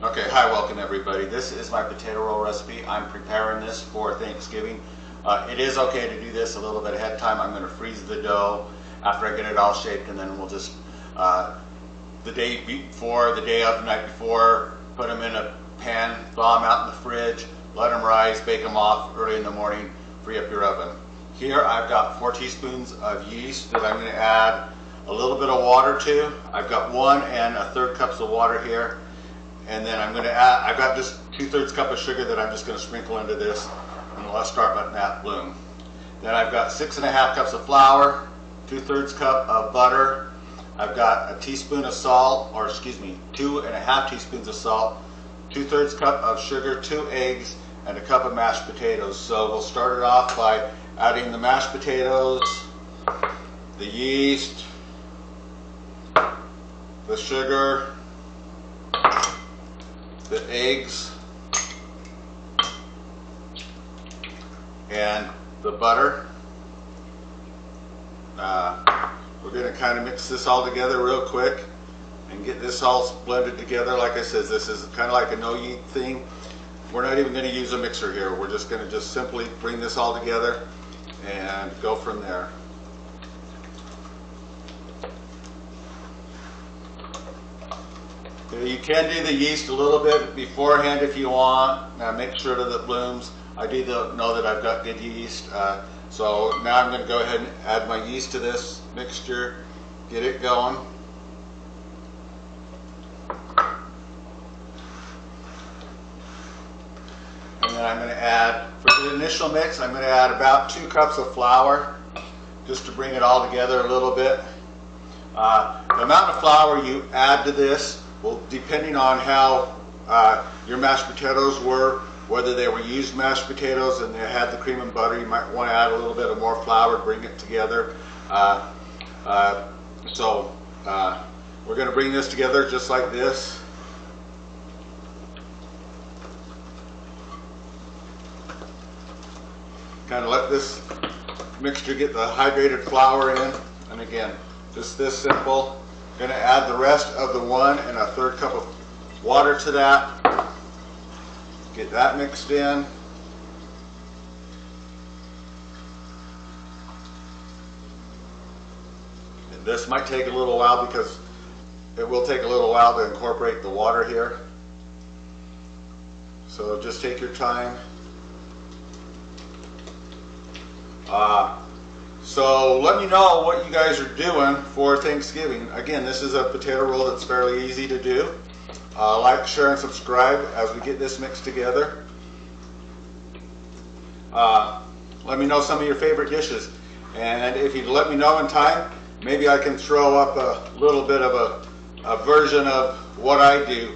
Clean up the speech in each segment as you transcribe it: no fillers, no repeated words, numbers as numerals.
Okay, hi, welcome everybody. This is my potato roll recipe. I'm preparing this for Thanksgiving. It is okay to do this a little bit ahead of time. I'm going to freeze the dough after I get it all shaped, and then we'll just, the day before, the day of, the night before, put them in a pan, thaw them out in the fridge, let them rise, bake them off early in the morning, free up your oven. Here I've got 4 teaspoons of yeast that I'm going to add a little bit of water to. I've got 1 1/3 cups of water here. And then I'm going to add, I've got just 2/3 cup of sugar that I'm just going to sprinkle into this, and let's start letting that bloom. Then I've got 6 1/2 cups of flour, 2/3 cup of butter. I've got a teaspoon of salt, or excuse me, 2 1/2 teaspoons of salt, 2/3 cup of sugar, 2 eggs, and a cup of mashed potatoes. So we'll start it off by adding the mashed potatoes, the yeast, the sugar, the eggs, and the butter. We're going to kind of mix this all together real quick and get this all blended together. Like I said, this is kind of like a no-yeast thing. We're not even going to use a mixer here. We're just going to just simply bring this all together and go from there. You can do the yeast a little bit beforehand if you want. Now make sure that it blooms. I do know that I've got good yeast. So now I'm going to go ahead and add my yeast to this mixture, get it going. And then I'm going to add, for the initial mix, I'm going to add about 2 cups of flour just to bring it all together a little bit. The amount of flour you add to this, well, depending on how your mashed potatoes were, whether they were used mashed potatoes and they had the cream and butter, you might want to add a little bit of more flour to bring it together. We're going to bring this together just like this. Kind of let this mixture get the hydrated flour in, and again, just this simple. Going to add the rest of the 1 1/3 cup of water to that. Get that mixed in. And this might take a little while because it will take a little while to incorporate the water here. So just take your time. So let me know what you guys are doing for Thanksgiving. Again, this is a potato roll that's fairly easy to do. Like, share, and subscribe as we get this mixed together. Let me know some of your favorite dishes. And if you let me know in time, maybe I can throw up a little bit of a version of what I do.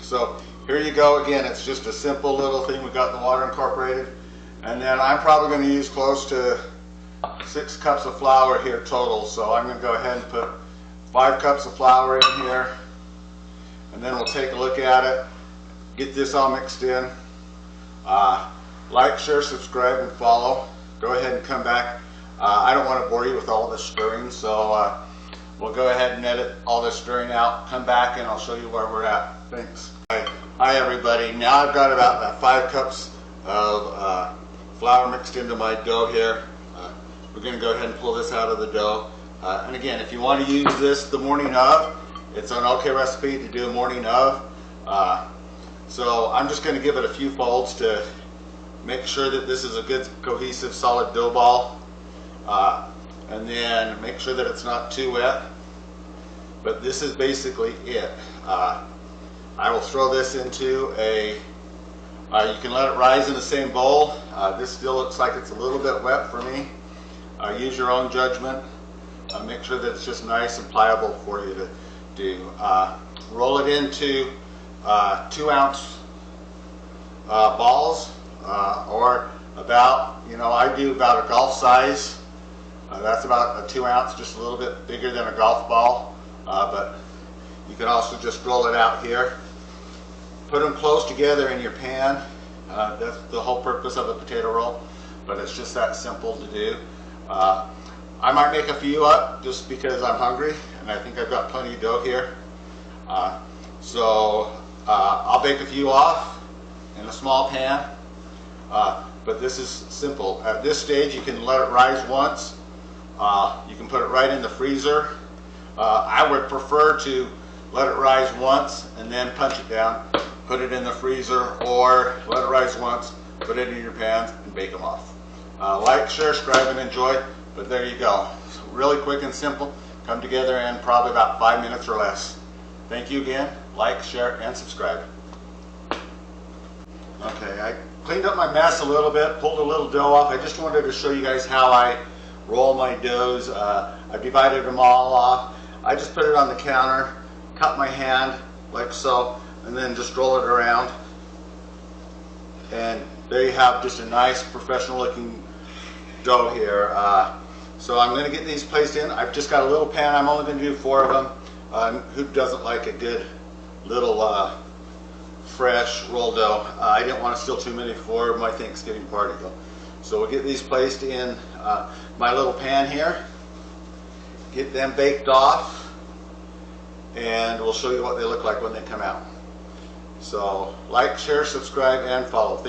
So here you go again. It's just a simple little thing. We got the water incorporated. And then I'm probably going to use close to 6 cups of flour here total. So I'm going to go ahead and put 5 cups of flour in here. And then we'll take a look at it, get this all mixed in. Like, share, subscribe, and follow. Go ahead and come back. I don't want to bore you with all this stirring, so we'll go ahead and edit all this stirring out. Come back and I'll show you where we're at. Thanks. Hi everybody. Now I've got about 5 cups of flour mixed into my dough here. We're going to go ahead and pull this out of the dough. And again, if you want to use this the morning of, it's an okay recipe to do a morning of. So I'm just going to give it a few folds to make sure that this is a good cohesive solid dough ball. And then make sure that it's not too wet. But this is basically it. I will throw this into a, you can let it rise in the same bowl. This still looks like it's a little bit wet for me. Use your own judgment. Make sure that it's just nice and pliable for you to do. Roll it into 2-ounce balls, or about, I do about a golf size. That's about a 2-ounce, just a little bit bigger than a golf ball. But you can also just roll it out here. Put them close together in your pan. That's the whole purpose of a potato roll, but it's just that simple to do. I might make a few up just because I'm hungry and I think I've got plenty of dough here. So I'll bake a few off in a small pan, but this is simple. At this stage you can let it rise once. You can put it right in the freezer. I would prefer to let it rise once and then punch it down, put it in the freezer, or let it rise once, put it in your pans and bake them off. Like, share, subscribe, and enjoy. But there you go. It's really quick and simple. Come together in probably about 5 minutes or less. Thank you again. Like, share, and subscribe. Okay, I cleaned up my mess a little bit, pulled a little dough off. I just wanted to show you guys how I roll my doughs. I've divided them all off. I just put it on the counter, cut my hand like so, and then just roll it around. And there you have just a nice professional looking dough here. So I'm going to get these placed in. I've just got a little pan. I'm only going to do 4 of them. Who doesn't like a good little fresh roll dough? I didn't want to steal too many for my Thanksgiving party though. So we'll get these placed in my little pan here, get them baked off, and we'll show you what they look like when they come out. So like, share, subscribe, and follow.